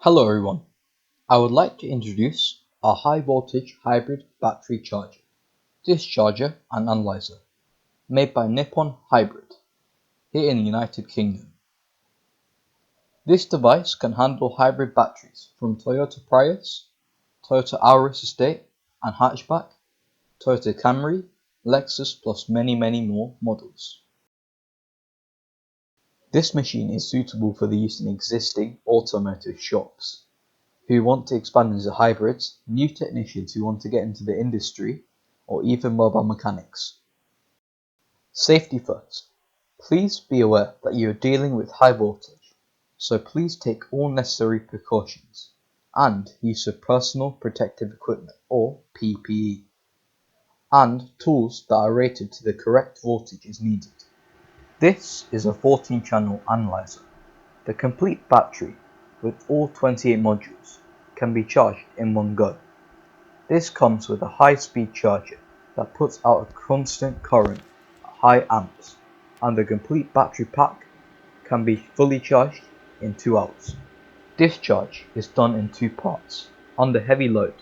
Hello everyone, I would like to introduce a high voltage hybrid battery charger, discharger and analyzer made by Nissan Hybrid here in the United Kingdom. This device can handle hybrid batteries from Toyota Prius, Toyota Auris Estate and hatchback, Toyota Camry, Lexus plus many more models. This machine is suitable for the use in existing automotive shops who want to expand into hybrids, new technicians who want to get into the industry, or even mobile mechanics. Safety first. Please be aware that you are dealing with high voltage, so please take all necessary precautions and use of personal protective equipment or PPE, and tools that are rated to the correct voltage is needed. This is a 14-channel analyzer. The complete battery with all 28 modules can be charged in one go. This comes with a high-speed charger that puts out a constant current at high amps, and the complete battery pack can be fully charged in 2 hours. Discharge is done in 2 parts. Under heavy load,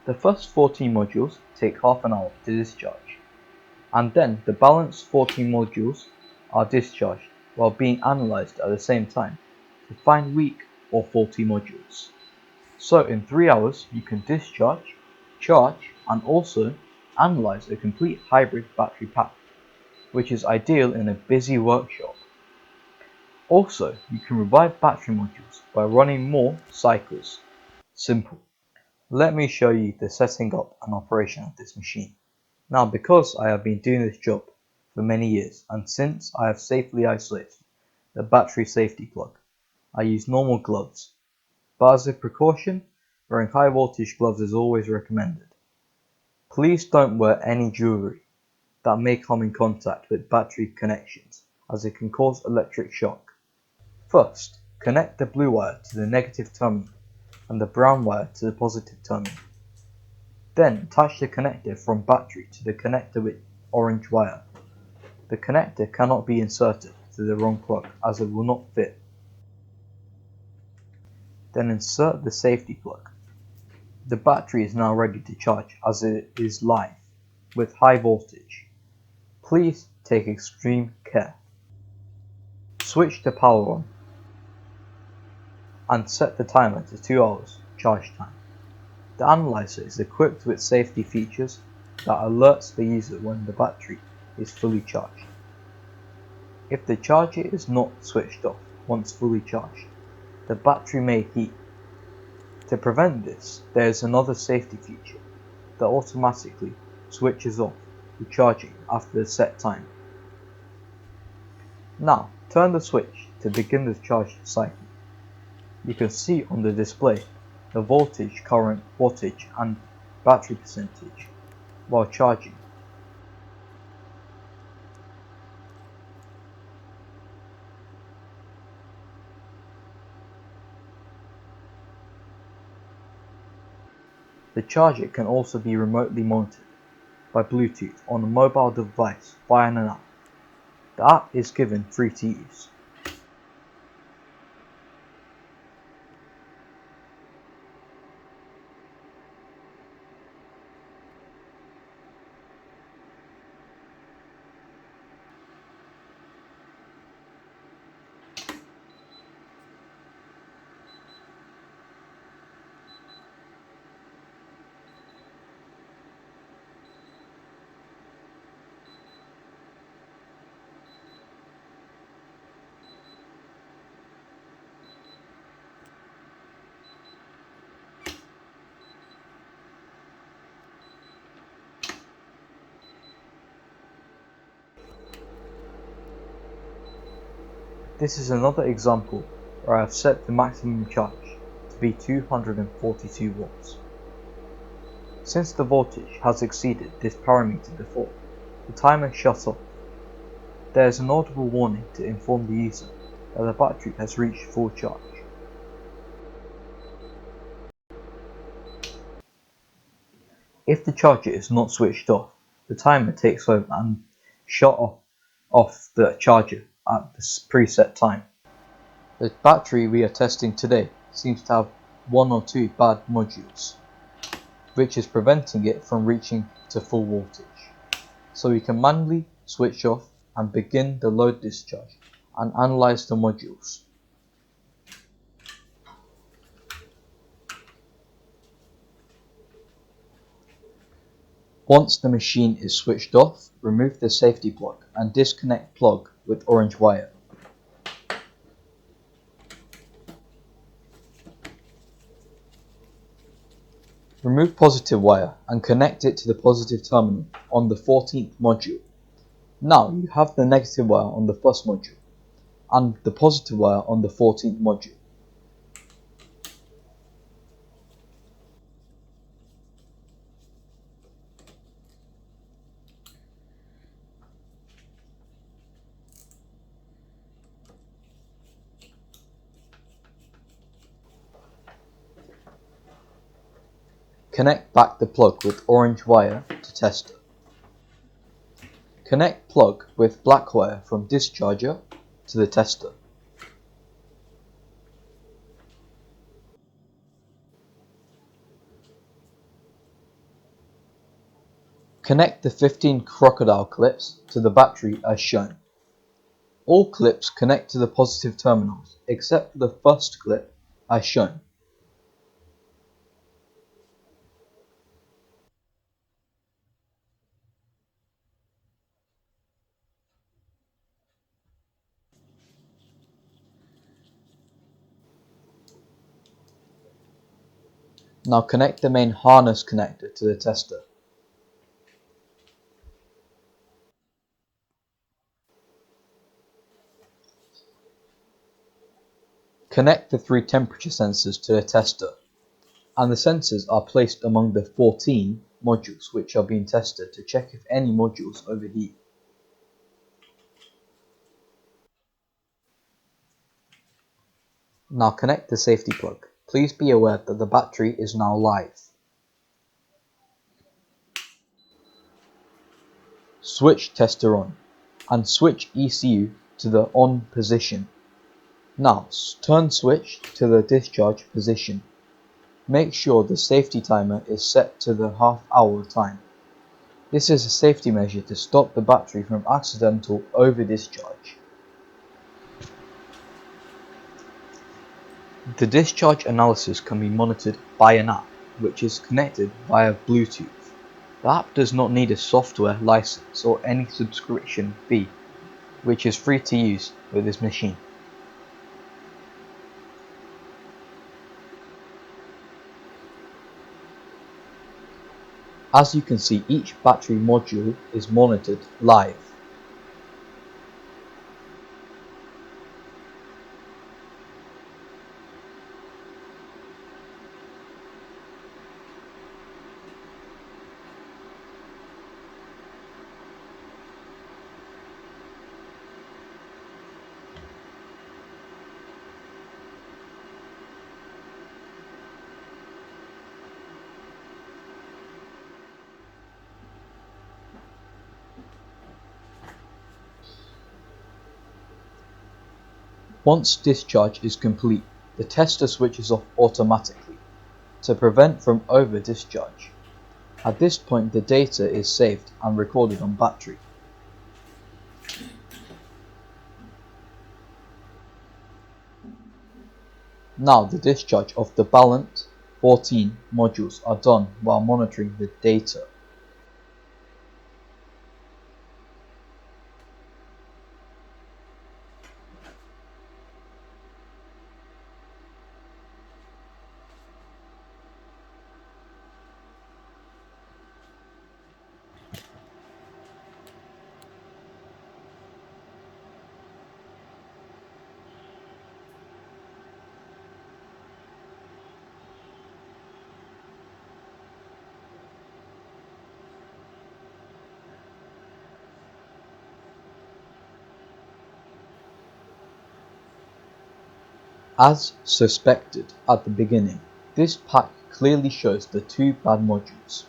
the first 14 modules take half an hour to discharge, and then the balance 14 modules are discharged while being analysed at the same time to find weak or faulty modules. So in 3 hours you can discharge, charge and also analyse a complete hybrid battery pack, which is ideal in a busy workshop. Also, you can revive battery modules by running more cycles. Simple. Let me show you the setting up and operation of this machine. Now, because I have been doing this job for many years, and since I have safely isolated the battery safety plug, I use normal gloves, but as a precaution, wearing high voltage gloves is always recommended. Please don't wear any jewellery that may come in contact with battery connections, as it can cause electric shock. First, connect the blue wire to the negative terminal and the brown wire to the positive terminal. Then attach the connector from battery to the connector with orange wire. The connector cannot be inserted to the wrong plug as it will not fit. Then insert the safety plug. The battery is now ready to charge as it is live with high voltage. Please take extreme care. Switch the power on and set the timer to 2 hours charge time. The analyzer is equipped with safety features that alerts the user when the battery is fully charged. If the charger is not switched off once fully charged, the battery may heat. To prevent this, there is another safety feature that automatically switches off the charging after a set time. Now, turn the switch to begin the charge cycle. You can see on the display the voltage, current, wattage and battery percentage while charging. The charger can also be remotely monitored by Bluetooth on a mobile device via an app. The app is given free to use. This is another example where I have set the maximum charge to be 242 watts. Since the voltage has exceeded this parameter before, the timer shuts off. There is an audible warning to inform the user that the battery has reached full charge. If the charger is not switched off, the timer takes over and shuts off the charger at the preset time. The battery we are testing today seems to have one or two bad modules, which is preventing it from reaching to full voltage. So we can manually switch off and begin the load discharge and analyze the modules. Once the machine is switched off, remove the safety plug and disconnect plug with orange wire. Remove positive wire and connect it to the positive terminal on the 14th module. Now you have the negative wire on the first module and the positive wire on the 14th module. Connect back the plug with orange wire to tester. Connect plug with black wire from discharger to the tester. Connect the 15 crocodile clips to the battery as shown. All clips connect to the positive terminals except for the first clip as shown. Now connect the main harness connector to the tester. Connect the 3 temperature sensors to the tester, and the sensors are placed among the 14 modules which are being tested to check if any modules overheat. Now connect the safety plug. Please be aware that the battery is now live. Switch tester on and switch ECU to the on position. Now turn switch to the discharge position. Make sure the safety timer is set to the half-hour time. This is a safety measure to stop the battery from accidental over-discharge. The discharge analysis can be monitored by an app, which is connected via Bluetooth. The app does not need a software license or any subscription fee, which is free to use with this machine. As you can see, each battery module is monitored live. Once discharge is complete, the tester switches off automatically to prevent from over-discharge. At this point, the data is saved and recorded on battery. Now the discharge of the balance 14 modules are done while monitoring the data. As suspected at the beginning, this pack clearly shows the 2 bad modules.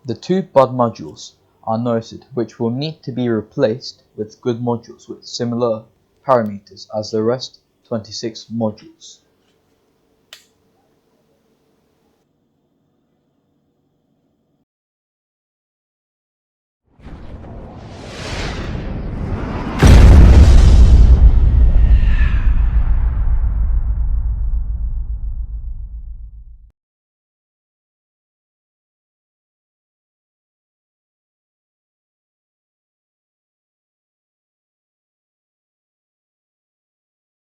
The two bad modules are noted, which will need to be replaced with good modules with similar parameters as the rest 26 modules.